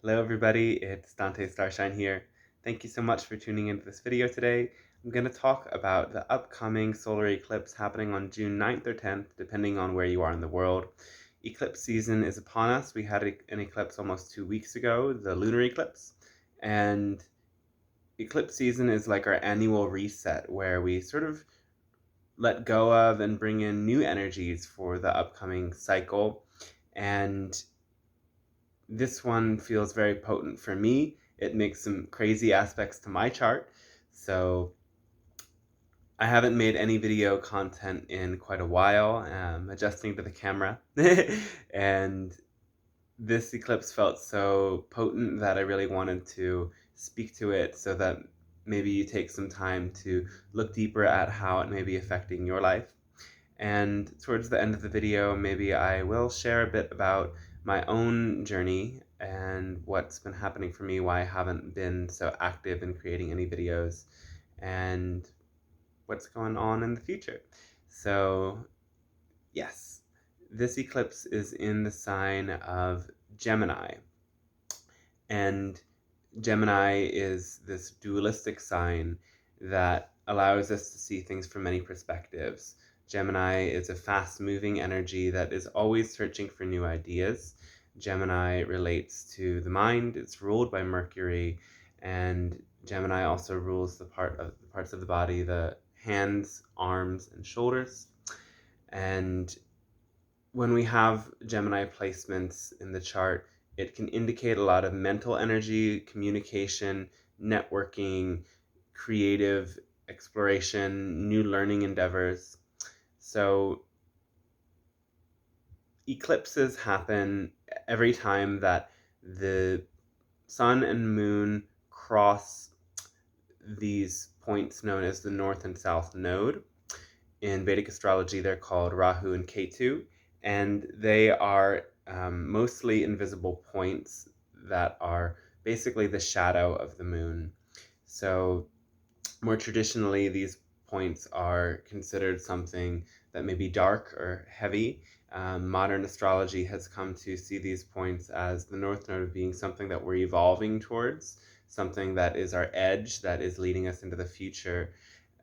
Hello everybody, it's Dantestarshine here. Thank you so much for tuning into this video today. I'm going to talk about the upcoming solar eclipse happening on June 9th or 10th, depending on where you are in the world. Eclipse season is upon us. We had an eclipse almost 2 weeks ago, the lunar eclipse, and eclipse season is like our annual reset where we sort of let go of and bring in new energies for the upcoming cycle. And this one feels very potent for me. It makes some crazy aspects to my chart. So I haven't made any video content in quite a while, adjusting to the camera. And this eclipse felt so potent that I really wanted to speak to it so that maybe you take some time to look deeper at how it may be affecting your life. And towards the end of the video, maybe I will share a bit about my own journey and what's been happening for me, why I haven't been so active in creating any videos, and what's going on in the future. So, yes, this eclipse is in the sign of Gemini. And Gemini is this dualistic sign that allows us to see things from many perspectives. Gemini is a fast-moving energy that is always searching for new ideas. Gemini relates to the mind. It's ruled by Mercury, and Gemini also rules the parts of the body, the hands, arms, and shoulders. And when we have Gemini placements in the chart, it can indicate a lot of mental energy, communication, networking, creative exploration, new learning endeavors. So eclipses happen every time that the sun and moon cross these points known as the north and south node. In Vedic astrology, they're called Rahu and Ketu, and they are mostly invisible points that are basically the shadow of the moon. So more traditionally, these points are considered something that may be dark or heavy. Modern astrology has come to see these points as the north node being something that we're evolving towards, something that is our edge, that is leading us into the future,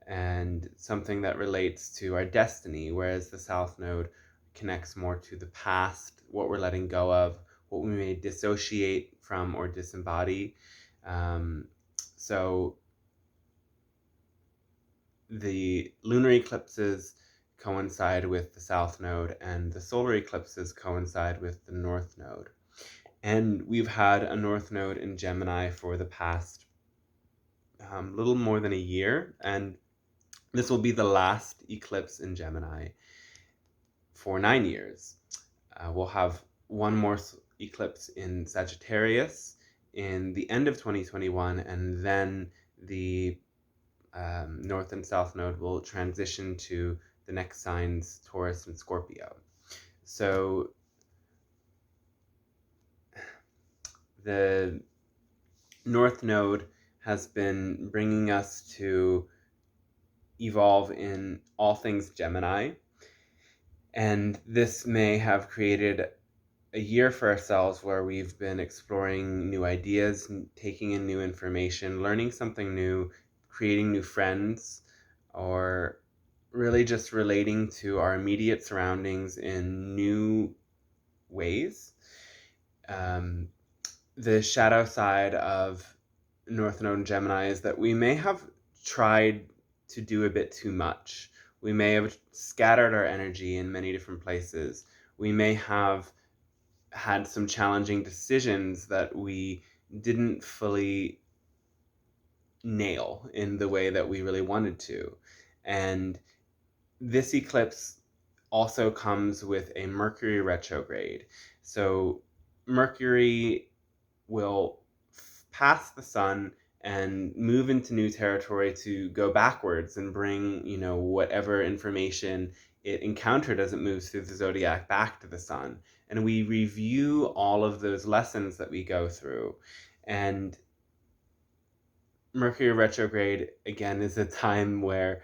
and something that relates to our destiny, whereas the south node connects more to the past, what we're letting go of, what we may dissociate from or disembody. So the lunar eclipses coincide with the south node, and the solar eclipses coincide with the north node. And we've had a north node in Gemini for the past little more than a year, and this will be the last eclipse in Gemini for 9 years. We'll have one more eclipse in Sagittarius in the end of 2021, and then the north and south node will transition to the next signs, Taurus and Scorpio. So the north node has been bringing us to evolve in all things Gemini, and this may have created a year for ourselves where we've been exploring new ideas, taking in new information, learning something new, creating new friends, or really just relating to our immediate surroundings in new ways. The shadow side of North Node and Gemini is that we may have tried to do a bit too much. We may have scattered our energy in many different places. We may have had some challenging decisions that we didn't fully nail in the way that we really wanted to. And this eclipse also comes with a Mercury retrograde. So Mercury will pass the sun and move into new territory to go backwards and bring, whatever information it encountered as it moves through the zodiac back to the sun. And we review all of those lessons that we go through. And Mercury retrograde, again, is a time where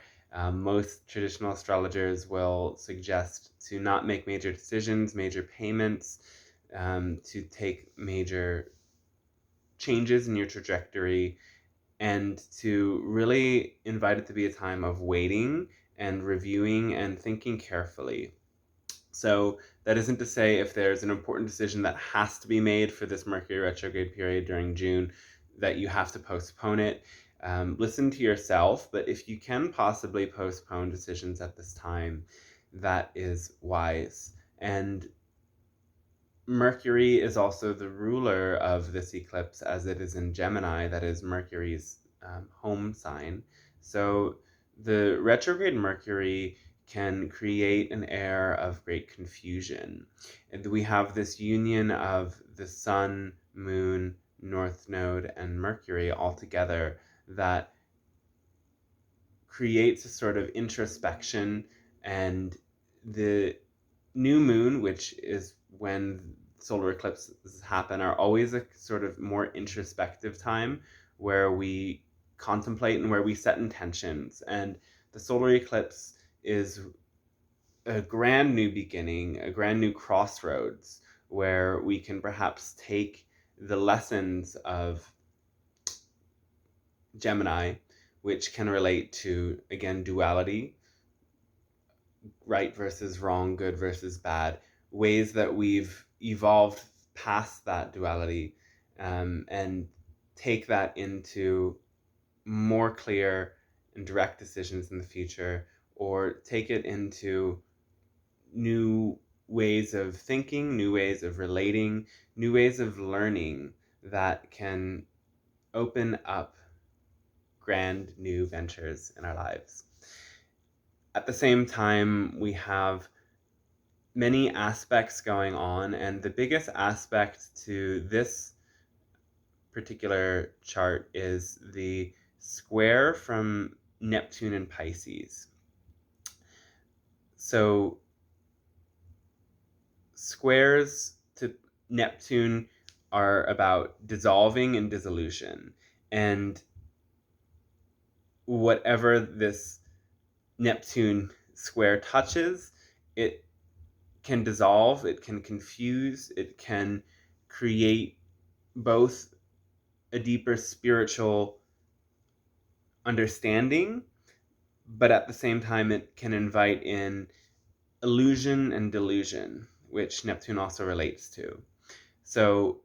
most traditional astrologers will suggest to not make major decisions, major payments, to take major changes in your trajectory, and to really invite it to be a time of waiting and reviewing and thinking carefully. So that isn't to say if there's an important decision that has to be made for this Mercury retrograde period during June that you have to postpone it. Listen to yourself, but if you can possibly postpone decisions at this time, that is wise. And Mercury is also the ruler of this eclipse, as it is in Gemini, that is Mercury's home sign. So the retrograde Mercury can create an air of great confusion. And we have this union of the Sun, Moon, North Node, and Mercury all together that creates a sort of introspection, and the new moon, which is when solar eclipses happen, are always a sort of more introspective time where we contemplate and where we set intentions. And the solar eclipse is a grand new beginning, a grand new crossroads where we can perhaps take the lessons of Gemini, which can relate to, again, duality, right versus wrong, good versus bad, ways that we've evolved past that duality, and take that into more clear and direct decisions in the future, or take it into new ways of thinking, new ways of relating, new ways of learning that can open up grand new ventures in our lives. At the same time, we have many aspects going on, and the biggest aspect to this particular chart is the square from Neptune and Pisces. So squares to Neptune are about dissolving and dissolution, and whatever this Neptune square touches, it can dissolve, it can confuse, it can create both a deeper spiritual understanding, but at the same time it can invite in illusion and delusion, which Neptune also relates to. So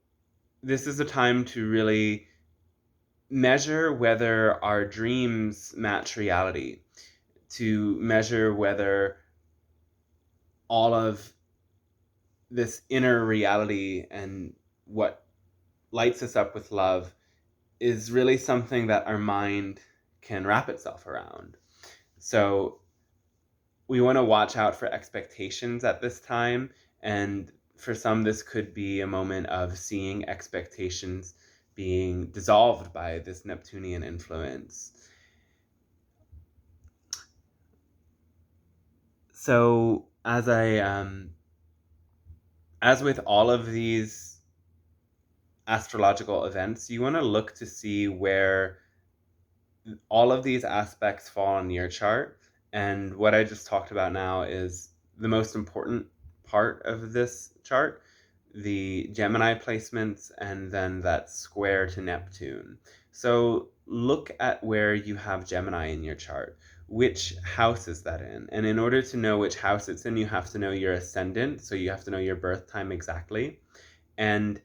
this is a time to really measure whether our dreams match reality, to measure whether all of this inner reality and what lights us up with love is really something that our mind can wrap itself around. So we want to watch out for expectations at this time, and for some this could be a moment of seeing expectations being dissolved by this Neptunian influence. So as with all of these astrological events, you want to look to see where all of these aspects fall on your chart. And what I just talked about now is the most important part of this chart, the Gemini placements, and then that square to Neptune. So look at where you have Gemini in your chart. Which house is that in? And in order to know which house it's in, you have to know your ascendant. So you have to know your birth time exactly. And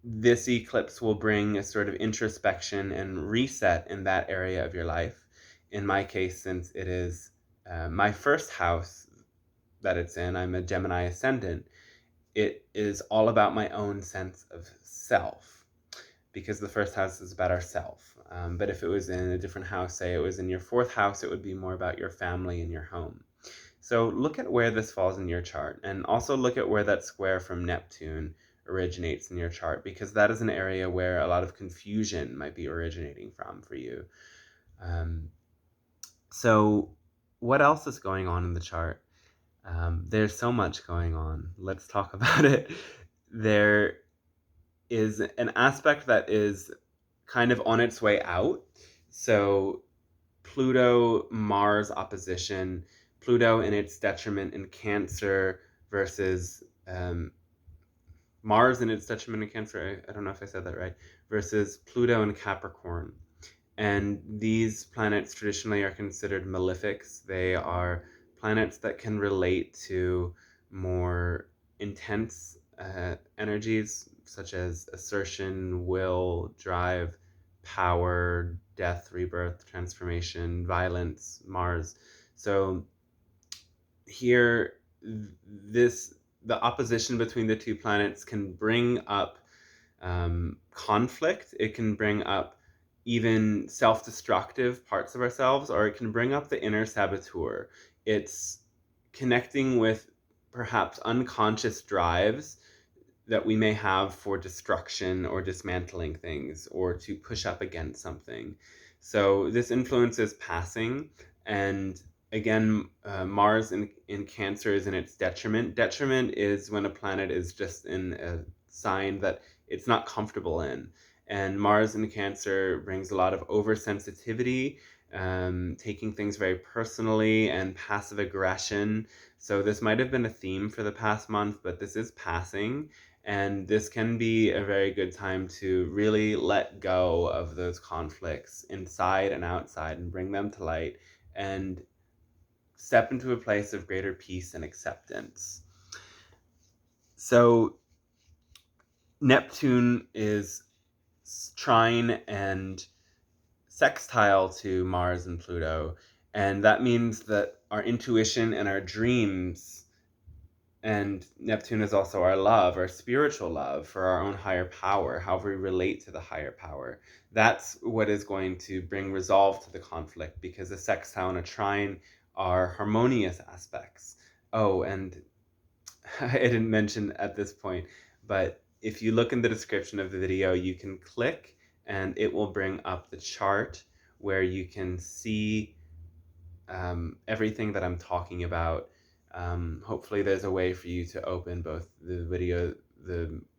this eclipse will bring a sort of introspection and reset in that area of your life. In my case, since it is my first house that it's in, I'm a Gemini ascendant, it is all about my own sense of self, because the first house is about ourself. But if it was in a different house, say it was in your fourth house, it would be more about your family and your home. So look at where this falls in your chart, and also look at where that square from Neptune originates in your chart, because that is an area where a lot of confusion might be originating from for you. So what else is going on in the chart? There's so much going on. Let's talk about it. There is an aspect that is kind of on its way out. So Pluto-Mars opposition, Pluto in its detriment in Cancer versus Mars in its detriment in Cancer, I don't know if I said that right, versus Pluto in Capricorn. And these planets traditionally are considered malefics. They are planets that can relate to more intense energies, such as assertion, will, drive, power, death, rebirth, transformation, violence, Mars. So here, this the opposition between the two planets can bring up conflict. It can bring up even self-destructive parts of ourselves, or it can bring up the inner saboteur. It's connecting with perhaps unconscious drives that we may have for destruction or dismantling things or to push up against something. So this influence is passing, and again, Mars in Cancer is in its detriment. Detriment is when a planet is just in a sign that it's not comfortable in. And Mars in Cancer brings a lot of oversensitivity, taking things very personally, and passive aggression. So this might have been a theme for the past month, but this is passing. And this can be a very good time to really let go of those conflicts inside and outside and bring them to light and step into a place of greater peace and acceptance. So Neptune is trine and sextile to Mars and Pluto, and that means that our intuition and our dreams, and Neptune is also our love, our spiritual love for our own higher power, how we relate to the higher power. That's what is going to bring resolve to the conflict, because a sextile and a trine are harmonious aspects. Oh, and I didn't mention at this point, but if you look in the description of the video, you can click and it will bring up the chart where you can see everything that I'm talking about. Hopefully there's a way for you to open both the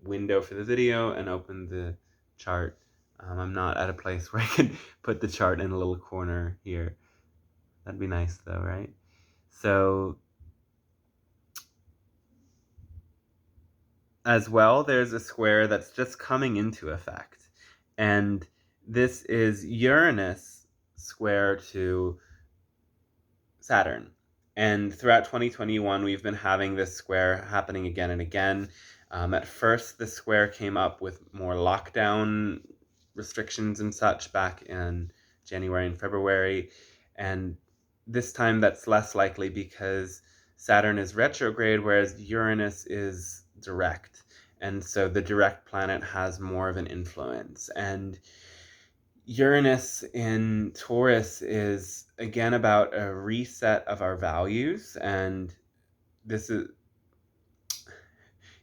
window for the video, and open the chart. I'm not at a place where I can put the chart in a little corner here. That'd be nice though, right? So as well, there's a square that's just coming into effect. And this is Uranus square to Saturn. And throughout 2021, we've been having this square happening again and again. At first, the square came up with more lockdown restrictions and such back in January and February. And this time that's less likely because Saturn is retrograde, whereas Uranus is direct. And so the direct planet has more of an influence. And Uranus in Taurus is again about a reset of our values, and this is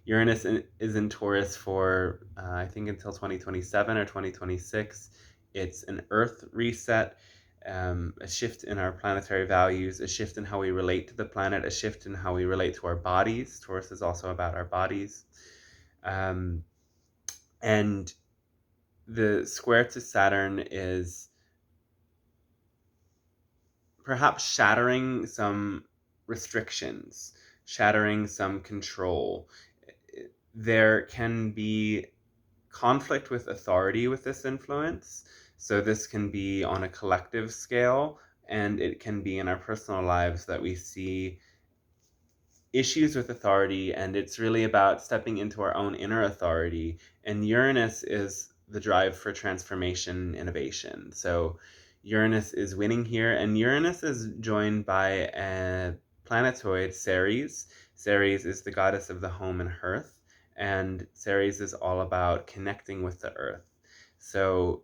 Uranus is in Taurus for I think until 2027 or 2026. It's an Earth reset, a shift in our planetary values, a shift in how we relate to the planet, a shift in how we relate to our bodies. Taurus is also about our bodies, and the square to Saturn is perhaps shattering some restrictions, shattering some control. There can be conflict with authority with this influence. So this can be on a collective scale, and it can be in our personal lives that we see issues with authority, and it's really about stepping into our own inner authority. And Uranus is the drive for transformation, innovation. So Uranus is winning here, and Uranus is joined by a planetoid, Ceres. Ceres is the goddess of the home and hearth, and Ceres is all about connecting with the earth. So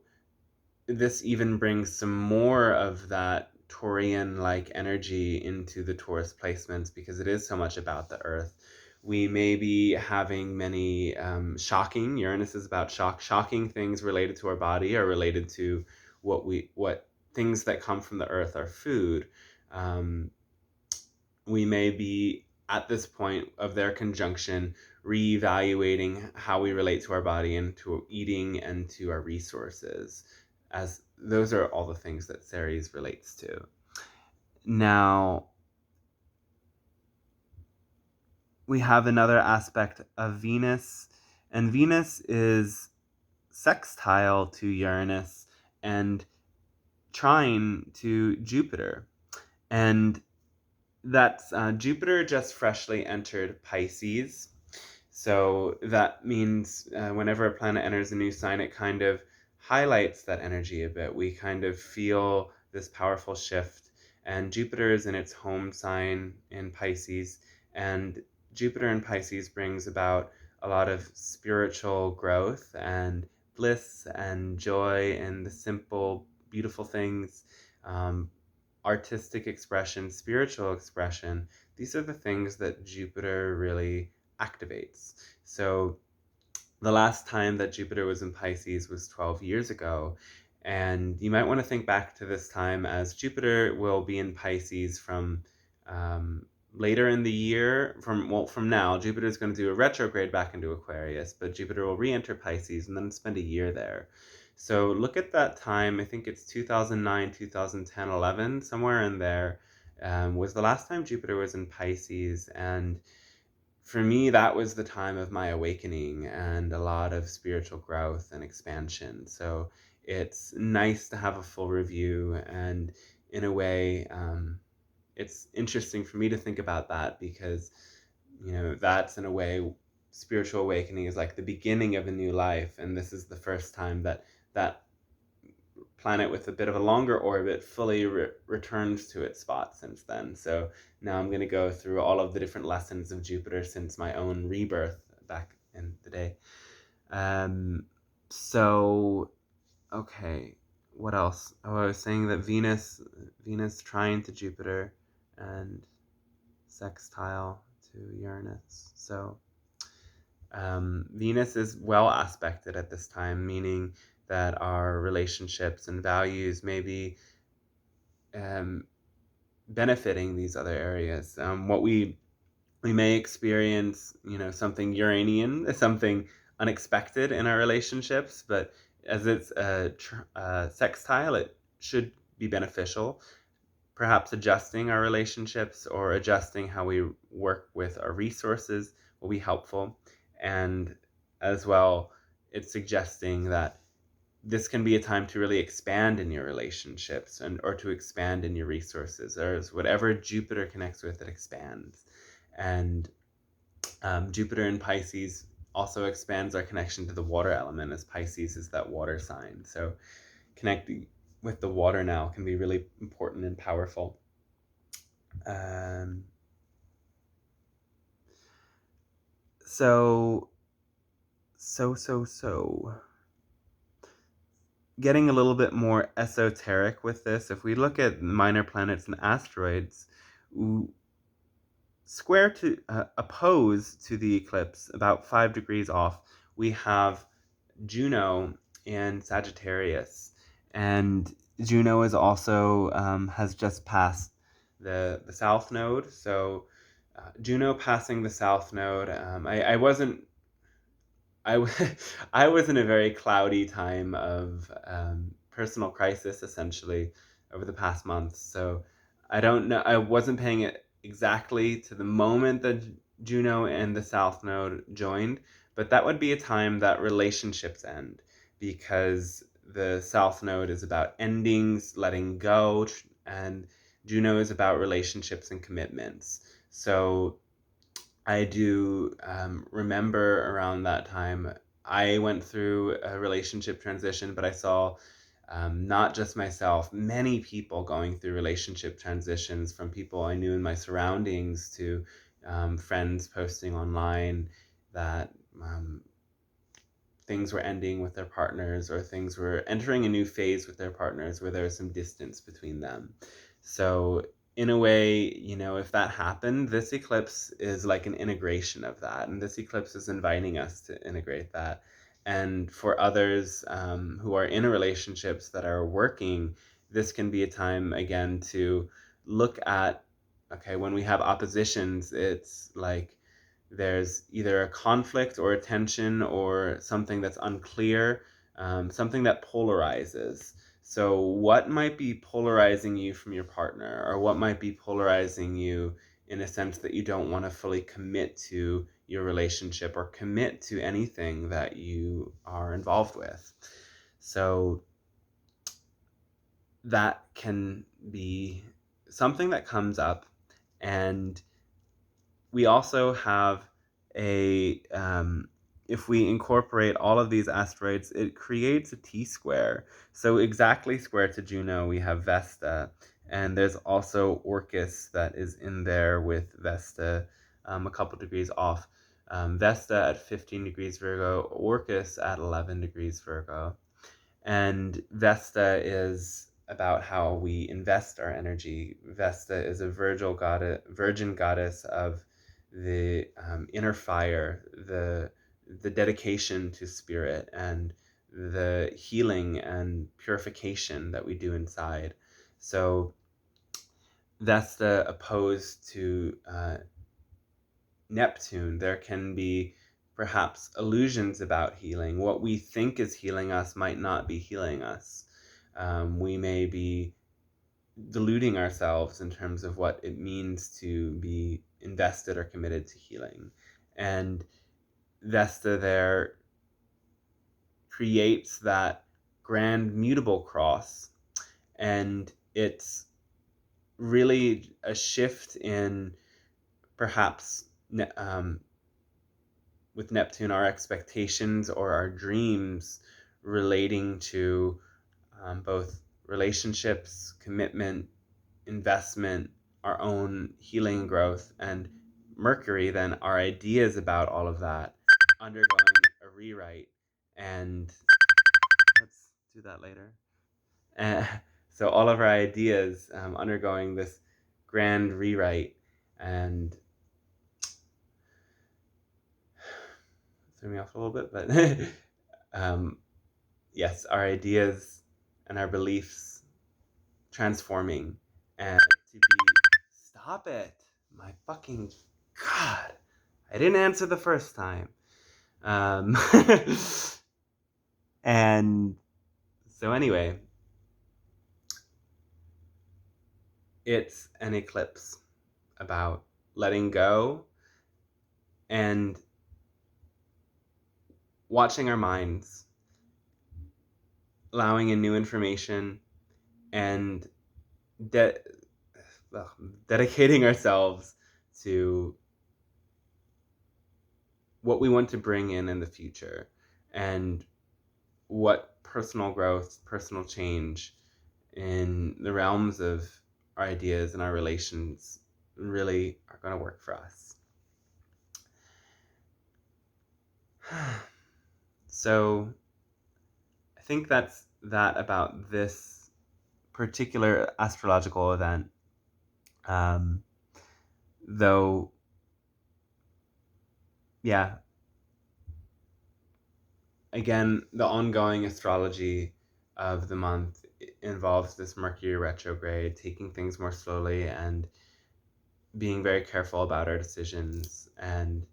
this even brings some more of that Taurian-like energy into the Taurus placements, because it is so much about the earth. We may be having many shocking, Uranus is about shocking things related to our body, or related to what things that come from the earth, our food. We may be at this point of their conjunction reevaluating how we relate to our body and to eating and to our resources, as those are all the things that Ceres relates to. Now, we have another aspect of Venus And Venus is sextile to Uranus and trine to Jupiter. And that's Jupiter just freshly entered Pisces. So that means whenever a planet enters a new sign, it kind of highlights that energy a bit. We kind of feel this powerful shift. And Jupiter is in its home sign in Pisces. And Jupiter in Pisces brings about a lot of spiritual growth and bliss and joy and the simple, beautiful things, um, artistic expression, spiritual expression. These are the things that Jupiter really activates. So the last time that Jupiter was in Pisces was 12 years ago. And you might want to think back to this time, as Jupiter will be in Pisces from later in the year. From now, Jupiter is going to do a retrograde back into Aquarius, but Jupiter will re-enter Pisces and then spend a year there. So look at that time. I think it's 2009, 2010, 11, somewhere in there, was the last time Jupiter was in Pisces. And for me, that was the time of my awakening and a lot of spiritual growth and expansion. So it's nice to have a full review, and in a way, it's interesting for me to think about that, because that's in a way, spiritual awakening is like the beginning of a new life, and this is the first time that that planet with a bit of a longer orbit fully returns to its spot since then. So now I'm going to go through all of the different lessons of Jupiter since my own rebirth back in the day. So, okay, what else? Oh, I was saying that Venus trine to Jupiter and sextile to Uranus. So Venus is well aspected at this time, meaning that our relationships and values may be benefiting these other areas. What we may experience, something Uranian, something unexpected in our relationships, but as it's a sextile, it should be beneficial. Perhaps adjusting our relationships or adjusting how we work with our resources will be helpful. And as well, it's suggesting that this can be a time to really expand in your relationships or to expand in your resources. There's whatever Jupiter connects with, it expands. And Jupiter in Pisces also expands our connection to the water element, as Pisces is that water sign. So connecting with the water now can be really important and powerful. So getting a little bit more esoteric with this, if we look at minor planets and asteroids, square to opposed to the eclipse, about 5 degrees off, we have Juno and Sagittarius. And Juno is also has just passed the South Node. So Juno passing the South Node, I wasn't I I was in a very cloudy time of personal crisis, essentially, over the past months. So I don't know. I wasn't paying it exactly to the moment that Juno and the South Node joined, but that would be a time that relationships end, because the South Node is about endings, letting go, and Juno is about relationships and commitments. So I do remember around that time, I went through a relationship transition, but I saw not just myself, many people going through relationship transitions, from people I knew in my surroundings to friends posting online that things were ending with their partners, or things were entering a new phase with their partners where there was some distance between them. So in a way, if that happened, this eclipse is like an integration of that. And this eclipse is inviting us to integrate that. And for others who are in relationships that are working, this can be a time, again, to look at, okay, when we have oppositions, it's like there's either a conflict or a tension or something that's unclear, something that polarizes. So what might be polarizing you from your partner, or what might be polarizing you in a sense that you don't want to fully commit to your relationship or commit to anything that you are involved with. So that can be something that comes up. And we also have if we incorporate all of these asteroids, it creates a T-square. So exactly square to Juno, we have Vesta, and there's also Orcus that is in there with Vesta, a couple degrees off. Vesta at 15 degrees Virgo, Orcus at 11 degrees Virgo. And Vesta is about how we invest our energy. Vesta is a virgin goddess of the inner fire, the dedication to spirit, and the healing and purification that we do inside. So Vesta opposed to Neptune, there can be perhaps illusions about healing. What we think is healing us might not be healing us. We may be deluding ourselves in terms of what it means to be invested or committed to healing. And Vesta there creates that grand mutable cross, and it's really a shift in perhaps with Neptune, our expectations or our dreams relating to both relationships, commitment, investment, our own healing growth, and Mercury, then our ideas about all of that undergoing a rewrite. And let's do that later. So all of our ideas undergoing this grand rewrite, and threw me off a little bit, but yes, our ideas and our beliefs transforming, and to be, stop it, my fucking God, I didn't answer the first time. And so anyway, it's an eclipse about letting go and watching our minds, allowing in new information, and dedicating ourselves to what we want to bring in the future, and what personal growth, personal change in the realms of our ideas and our relations really are going to work for us. So I think that's that about this particular astrological event. Though, yeah, again, the ongoing astrology of the month involves this Mercury retrograde, taking things more slowly and being very careful about our decisions. And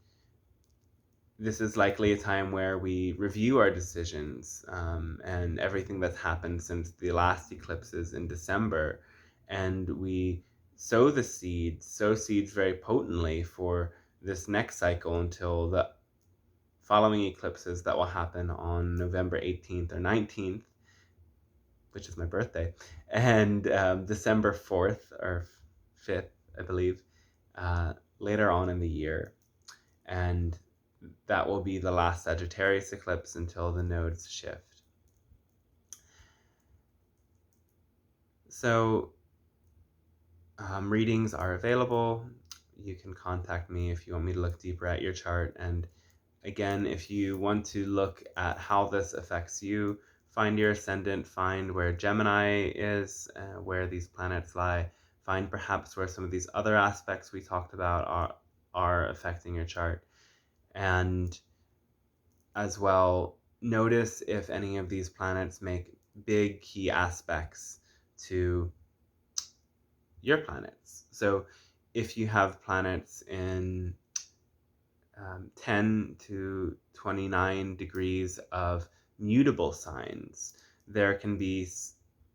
this is likely a time where we review our decisions and everything that's happened since the last eclipses in December. And we sow seeds very potently for this next cycle until the following eclipses that will happen on November 18th or 19th, which is my birthday, and December 4th or 5th, I believe, later on in the year. And that will be the last Sagittarius eclipse until the nodes shift. So readings are available. You can contact me if you want me to look deeper at your chart. And again, if you want to look at how this affects you, find your ascendant, find where Gemini is, where these planets lie, find perhaps where some of these other aspects we talked about are affecting your chart. And as well, notice if any of these planets make big key aspects to your planets. So if you have planets in 10 to 29 degrees of mutable signs, there can be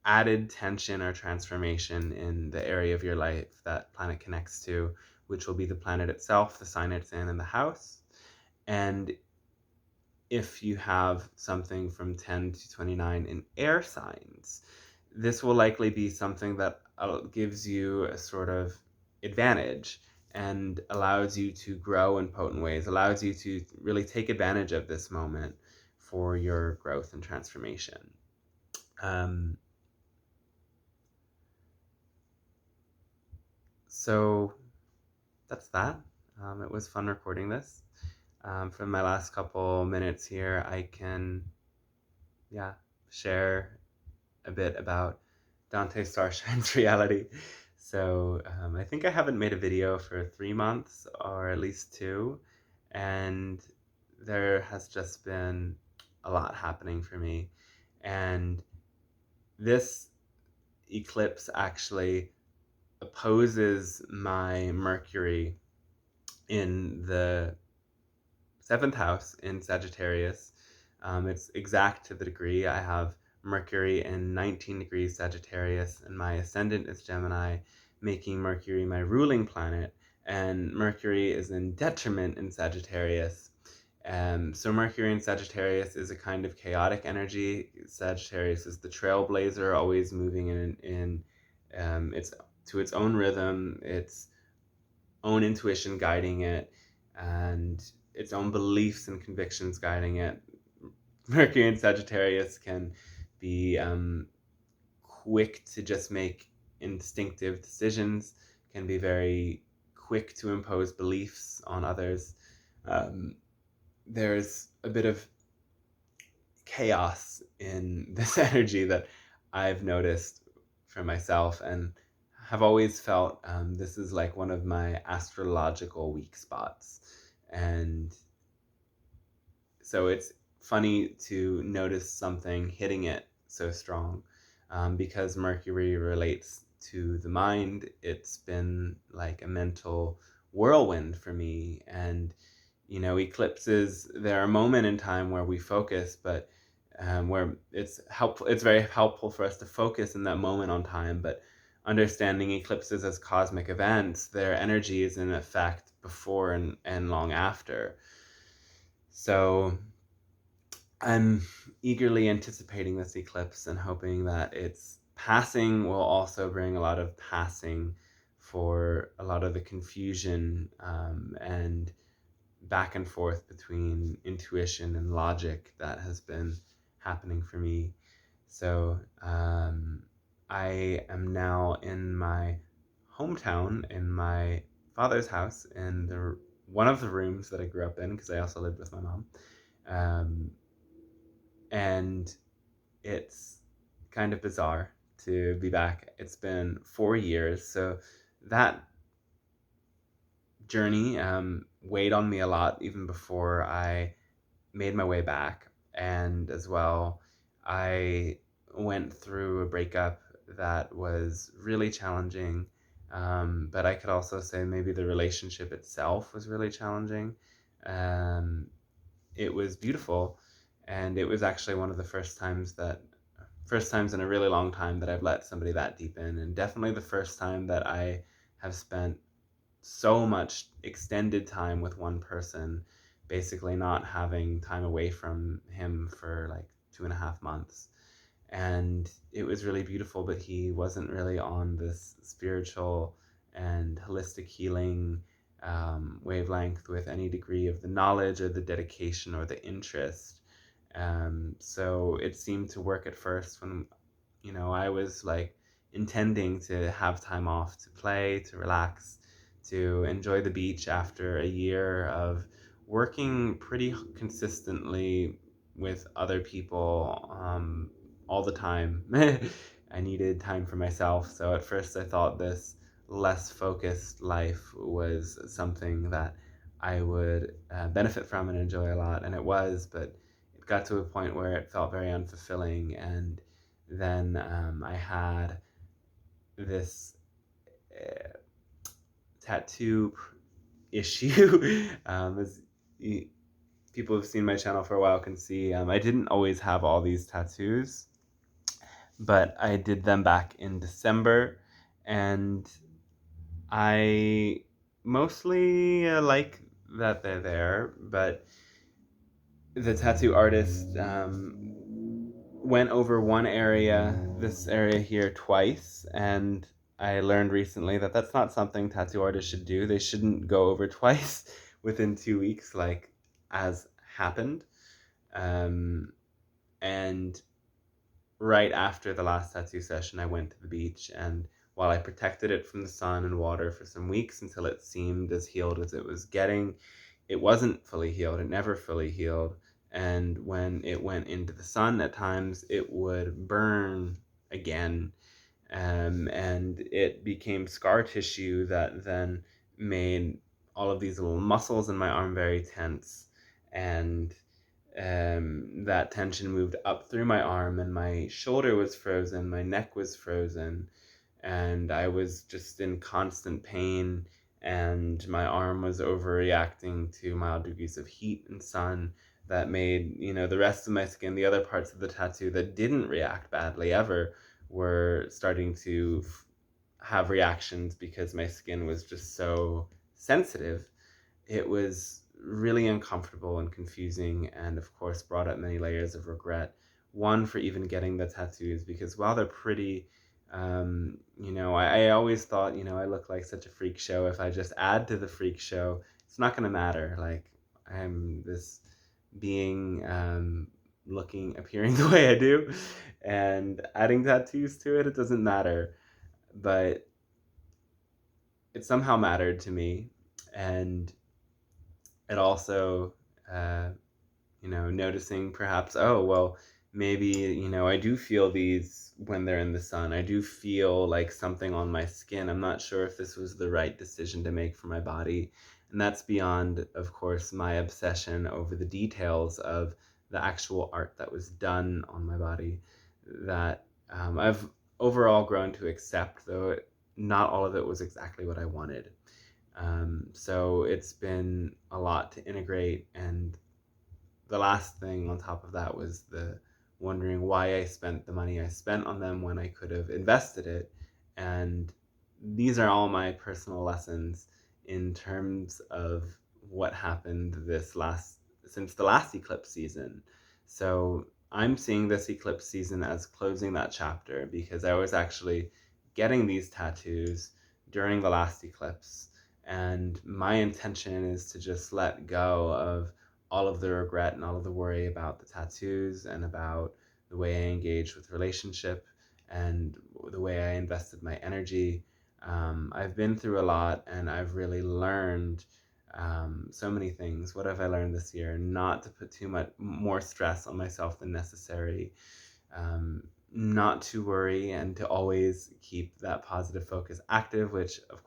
added tension or transformation in the area of your life that planet connects to, which will be the planet itself, the sign it's in, and the house. And if you have something from 10 to 29 in air signs, this will likely be something that gives you a sort of advantage and allows you to grow in potent ways, allows you to really take advantage of this moment for your growth and transformation. So that's that. It was fun recording this. For my last couple minutes here, I can, share a bit about Dantestarshine reality. So I think I haven't made a video for 3 months, or at least 2, and there has just been a lot happening for me. And this eclipse actually opposes my Mercury in the 7th house in Sagittarius. It's exact to the degree. I have Mercury in 19 degrees Sagittarius, and my ascendant is Gemini, making Mercury my ruling planet, and Mercury is in detriment in Sagittarius. So Mercury in Sagittarius is a kind of chaotic energy. Sagittarius is the trailblazer, always moving in its to its own rhythm, its own intuition guiding it, and its own beliefs and convictions guiding it. Mercury in Sagittarius can be quick to just make instinctive decisions, can be very quick to impose beliefs on others. There's a bit of chaos in this energy that I've noticed for myself, and have always felt this is like one of my astrological weak spots. And so it's funny to notice something hitting it so strong, because Mercury relates to the mind. It's been like a mental whirlwind for me. And eclipses, they're a moment in time where we focus, but where it's very helpful for us to focus in that moment on time. But understanding eclipses as cosmic events, their energy is in effect before and long after. So I'm eagerly anticipating this eclipse and hoping that its passing will also bring a lot of passing for a lot of the confusion and back and forth between intuition and logic that has been happening for me. So I am now in my hometown, in my father's house, in one of the rooms that I grew up in, because I also lived with my mom. And it's kind of bizarre to be back. It's been 4 years, so that journey weighed on me a lot even before I made my way back. And as well, I went through a breakup that was really challenging, but I could also say maybe the relationship itself was really challenging. It was beautiful, and it was actually one of the first times in a really long time that I've let somebody that deep in, and definitely the first time that I have spent so much extended time with one person, basically not having time away from him for like 2.5 months. And it was really beautiful, but he wasn't really on this spiritual and holistic healing wavelength with any degree of the knowledge or the dedication or the interest. So it seemed to work at first when, I was like intending to have time off to play, to relax, to enjoy the beach after a year of working pretty consistently with other people all the time. I needed time for myself. So at first I thought this less focused life was something that I would benefit from and enjoy a lot. And it was, but it got to a point where it felt very unfulfilling. And then I had this tattoo issue. As people who've seen my channel for a while can see, I didn't always have all these tattoos, but I did them back in December, and I mostly like that they're there, but the tattoo artist went over this area here twice, and I learned recently that that's not something tattoo artists should do. They shouldn't go over twice within 2 weeks, like as happened. And right after the last tattoo session, I went to the beach, and while I protected it from the sun and water for some weeks until it seemed as healed as it was getting, it wasn't fully healed. It never fully healed. And when it went into the sun, at times it would burn again. And it became scar tissue that then made all of these little muscles in my arm very tense. And that tension moved up through my arm, and my shoulder was frozen, my neck was frozen, and I was just in constant pain, and my arm was overreacting to mild degrees of heat and sun that made, the rest of my skin, the other parts of the tattoo that didn't react badly ever, were starting to have reactions because my skin was just so sensitive. It was really uncomfortable and confusing, and of course brought up many layers of regret. One, for even getting the tattoos, because while they're pretty, I always thought, I look like such a freak show. If I just add to the freak show, it's not going to matter. Like, I'm this being appearing the way I do, and adding tattoos to it, it doesn't matter. But it somehow mattered to me, and it also, noticing perhaps, oh, well, maybe, I do feel these when they're in the sun. I do feel like something on my skin. I'm not sure if this was the right decision to make for my body. And that's beyond, of course, my obsession over the details of the actual art that was done on my body that I've overall grown to accept, though not all of it was exactly what I wanted. So it's been a lot to integrate, and the last thing on top of that was the wondering why I spent the money I spent on them when I could have invested it. And these are all my personal lessons in terms of what happened since the last eclipse season. So I'm seeing this eclipse season as closing that chapter, because I was actually getting these tattoos during the last eclipse, and my intention is to just let go of all of the regret and all of the worry about the tattoos and about the way I engaged with relationship and the way I invested my energy. I've been through a lot, and I've really learned so many things. What have I learned this year? Not to put too much more stress on myself than necessary. Not to worry, and to always keep that positive focus active, which of